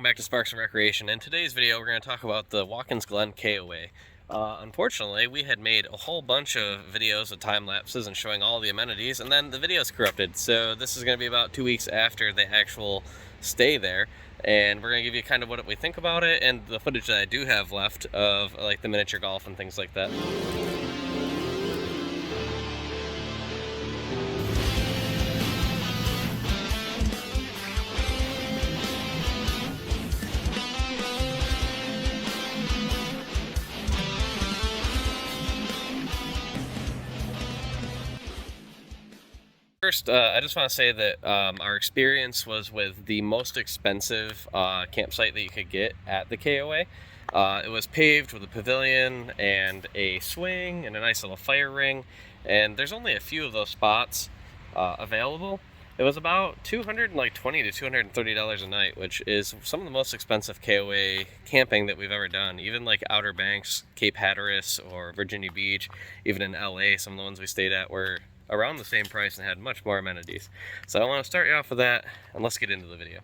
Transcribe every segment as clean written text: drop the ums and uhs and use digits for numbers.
back to Sparks and Recreation. In today's video, we're going to talk about the Watkins Glen KOA. Unfortunately, we had made a whole bunch of videos with time lapses and showing all the amenities, and then the video's corrupted. So this is going to be about 2 weeks after the actual stay there, and we're going to give you kind of what we think about it and the footage that I do have left of like the miniature golf and things like that. First, I just want to say that our experience was with the most expensive campsite that you could get at the KOA. It was paved with a pavilion and a swing and a nice little fire ring, and there's only a few of those spots available. It was about $220 to $230 a night, which is some of the most expensive KOA camping that we've ever done. Even like Outer Banks, Cape Hatteras, or Virginia Beach, even in LA, some of the ones we stayed at were around the same price and had much more amenities. So I want to start you off with that, and let's get into the video.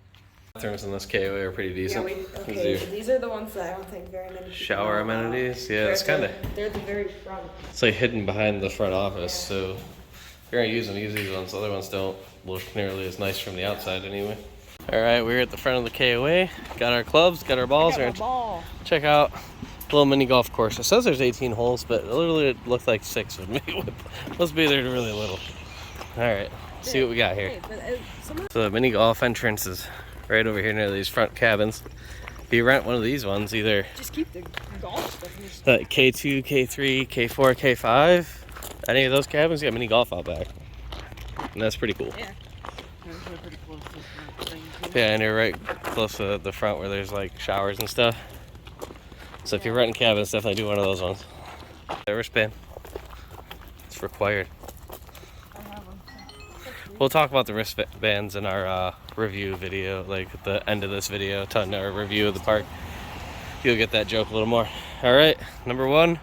Bathrooms in this KOA are pretty decent. Yeah, these are the ones that I don't think very many shower amenities. Yeah, it's kind of. They're the very front. It's like hidden behind the front office, so if you're gonna use them, use these ones. The other ones don't look nearly as nice from the outside, anyway. All right, we're at the front of the KOA. Got our clubs, got our balls. We're gonna check out a little mini golf course. It says there's 18 holes, but literally it looked like 6 with me. Must be there really little. All right, see what we got here. So the mini golf entrance is right over here near these front cabins. If you rent one of these ones, either just keep the golf stuff. K2, K3, K4, K5, any of those cabins, you got mini golf out back. And that's pretty cool. Yeah. Yeah, and you're right close to the front where there's like showers and stuff. So if you're renting cabins, definitely do one of those ones. The wristband. It's required. We'll talk about the wristbands in our review video, like at the end of this video, our review of the park. You'll get that joke a little more. All right, number one,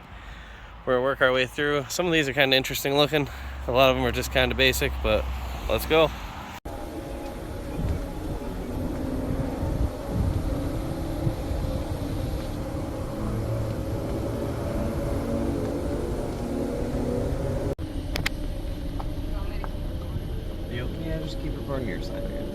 we're gonna work our way through. Some of these are kind of interesting looking. A lot of them are just kind of basic, but let's go. Yeah, just keep recording your side, I guess.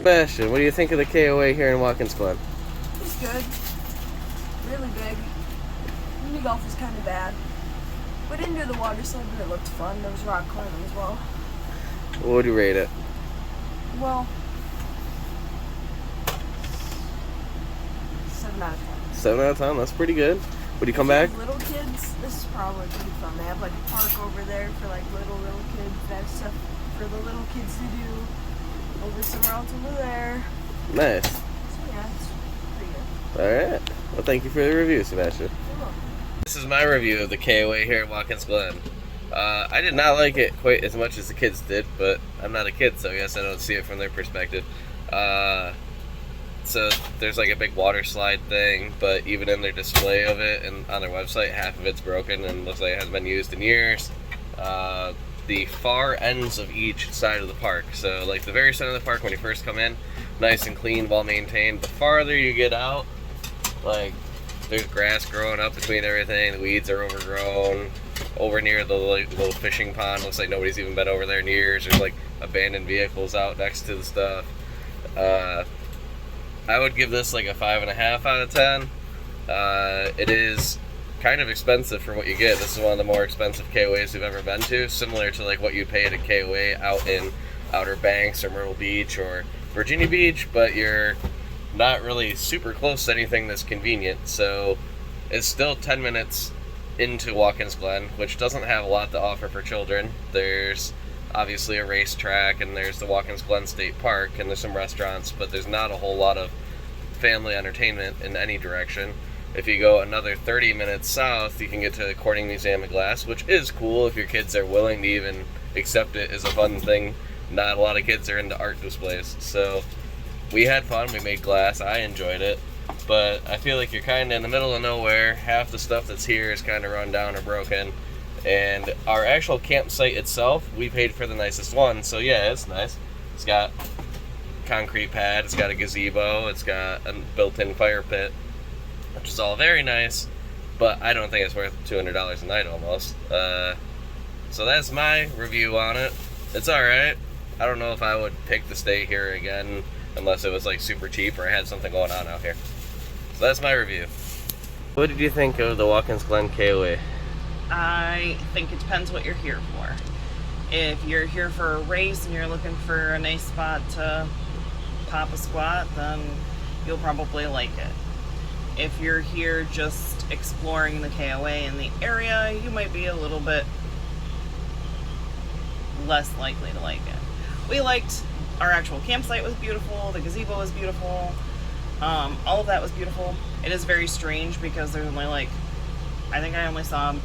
Sebastian, what do you think of the KOA here in Watkins Glen? It's good. Really big. Mini golf was kind of bad. We didn't do the water slide, but it looked fun. There was rock climbing as well. What would you rate it? Well, 7 out of 10. 7 out of 10? That's pretty good. Would you come back? Little kids, this is probably pretty fun. They have like a park over there for like little kids. They have stuff for the little kids to do. Over somewhere else over there. Nice. So yeah, it's pretty good. Alright. Well, thank you for the review, Sebastian. This is my review of the KOA here at Watkins Glen. I did not like it quite as much as the kids did, but I'm not a kid, so I guess I don't see it from their perspective. So there's like a big water slide thing, but even in their display of it and on their website, half of it's broken and looks like it hasn't been used in years. The far ends of each side of the park. So like the very center of the park when you first come in, nice and clean, well maintained. The farther you get out, like there's grass growing up between everything, the weeds are overgrown. Over near the little fishing pond, looks like nobody's even been over there in years. There's like abandoned vehicles out next to the stuff. I would give this like a 5.5 out of 10. It is kind of expensive for what you get. This is one of the more expensive KOAs we've ever been to, similar to like what you'd pay at a KOA out in Outer Banks or Myrtle Beach or Virginia Beach, but you're not really super close to anything that's convenient. So It's still 10 minutes into Watkins Glen, which doesn't have a lot to offer for children. There's obviously a racetrack, and there's the Watkins Glen State Park, and there's some restaurants, but there's not a whole lot of family entertainment in any direction. If you go another 30 minutes south, you can get to the Corning Museum of Glass, which is cool if your kids are willing to even accept it as a fun thing. Not a lot of kids are into art displays, so we had fun. We made glass. I enjoyed it, but I feel like you're kind of in the middle of nowhere. Half the stuff that's here is kind of run down or broken, and our actual campsite itself, we paid for the nicest one, so yeah, it's nice. It's got concrete pad, it's got a gazebo, it's got a built-in fire pit, which is all very nice, but I don't think it's worth $200 a night almost. So that's my review on it. It's alright. I don't know if I would pick to stay here again unless it was like super cheap or I had something going on out here. So that's my review. What did you think of the Watkins Glen KOA? I think it depends what you're here for. If you're here for a race and you're looking for a nice spot to pop a squat, then you'll probably like it. If you're here just exploring the KOA in the area, you might be a little bit less likely to like it. We liked our actual campsite was beautiful, the gazebo was beautiful, all of that was beautiful. It is very strange because there's only like, I think I only saw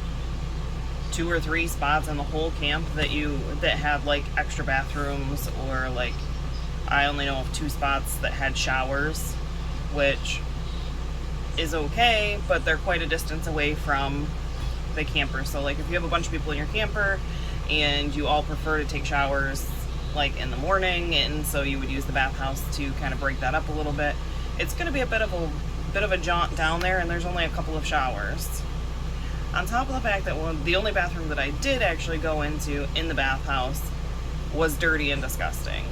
2 or 3 spots in the whole camp that had like extra bathrooms, or like I only know of 2 spots that had showers, which is okay, but they're quite a distance away from the camper. So like if you have a bunch of people in your camper and you all prefer to take showers like in the morning, and so you would use the bathhouse to kind of break that up a little bit, it's going to be a bit of a jaunt down there, and there's only a couple of showers. On top of the fact that the only bathroom that I did actually go into in the bathhouse was dirty and disgusting.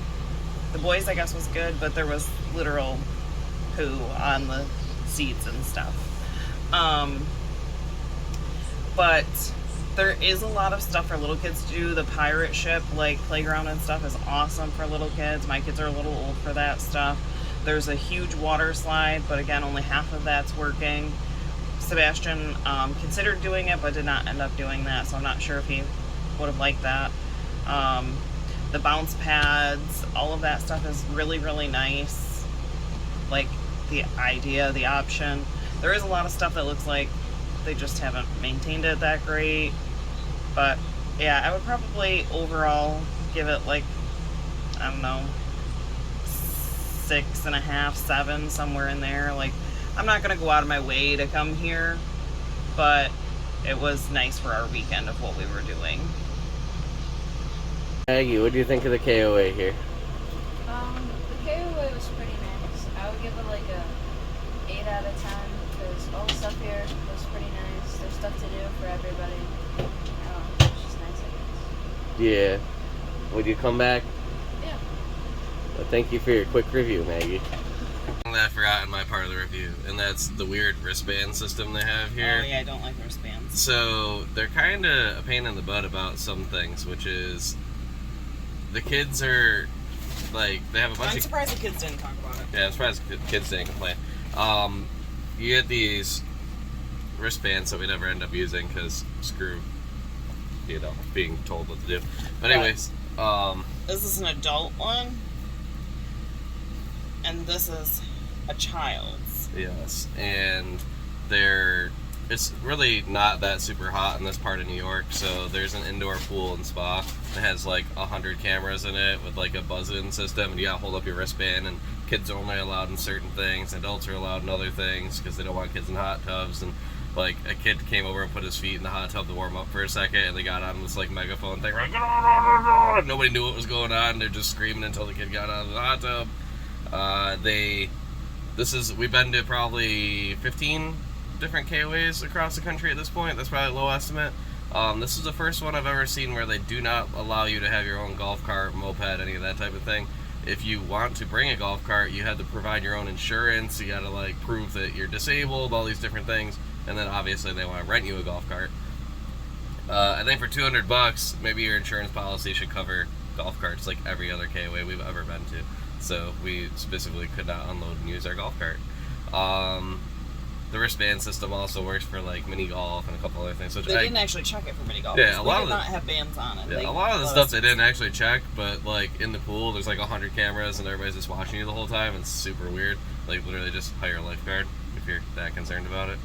The boys, I guess, was good, but there was literal poo on the seats and stuff. But there is a lot of stuff for little kids to do. The pirate ship, like playground and stuff, is awesome for little kids. My kids are a little old for that stuff. There's a huge water slide, but again, only half of that's working. Sebastian considered doing it, but did not end up doing that, so I'm not sure if he would have liked that. The bounce pads, all of that stuff is really, really nice. Like the idea, the option. There is a lot of stuff that looks like they just haven't maintained it that great. But yeah, I would probably overall give it like, I don't know, 6.5, 7, somewhere in there. Like, I'm not gonna go out of my way to come here, but it was nice for our weekend of what we were doing. Maggie, what do you think of the KOA here? The KOA was pretty nice. I would give it like a 8 out of 10 because all the stuff here was pretty nice. There's stuff to do for everybody. It's just nice, I guess. Yeah. Would you come back? Yeah. Well, thank you for your quick review, Maggie. That I forgot in my part of the review, and that's the weird wristband system they have here. Oh yeah, I don't like wristbands. So they're kind of a pain in the butt about some things, which is the kids are like, they have a bunch I'm surprised the kids didn't talk about it. Yeah, I'm surprised the kids didn't complain. You get these wristbands that we never end up using because screw, being told what to do. But anyways, this is an adult one, and this is a child's. yes, and it's really not that super hot in this part of New York, so there's an indoor pool and spa. It has like 100 cameras in it with like a buzz-in system, and you gotta hold up your wristband, and kids are only allowed in certain things, adults are allowed in other things because they don't want kids in hot tubs. And like a kid came over and put his feet in the hot tub to warm up for a second, and they got on this like megaphone thing, like, nobody knew what was going on. They're just screaming until the kid got out of the hot tub. We've been to probably 15 different KOAs across the country at this point. That's probably a low estimate. This is the first one I've ever seen where they do not allow you to have your own golf cart, moped, any of that type of thing. If you want to bring a golf cart, you had to provide your own insurance. You got to like prove that you're disabled, all these different things, and then obviously they want to rent you a golf cart. I think for $200, maybe your insurance policy should cover golf carts like every other KOA we've ever been to. So we specifically could not unload and use our golf cart. the wristband system also works for like mini golf and a couple other things. So They didn't actually check it for mini golf. Yeah, a lot we of did not have bands on it. Yeah, a lot of the stuff they didn't actually check, but like in the pool, there's like 100 cameras and everybody's just watching you the whole time. It's super weird. Like literally, just hire a lifeguard if you're that concerned about it.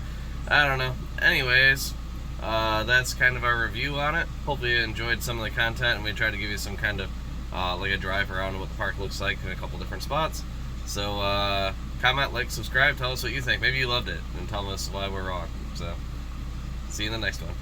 I don't know. Anyways, that's kind of our review on it. Hopefully you enjoyed some of the content, and we tried to give you some kind of like a drive around what the park looks like in a couple different spots. So comment, like, subscribe, tell us what you think. Maybe you loved it, and tell us why we're wrong. So see you in the next one.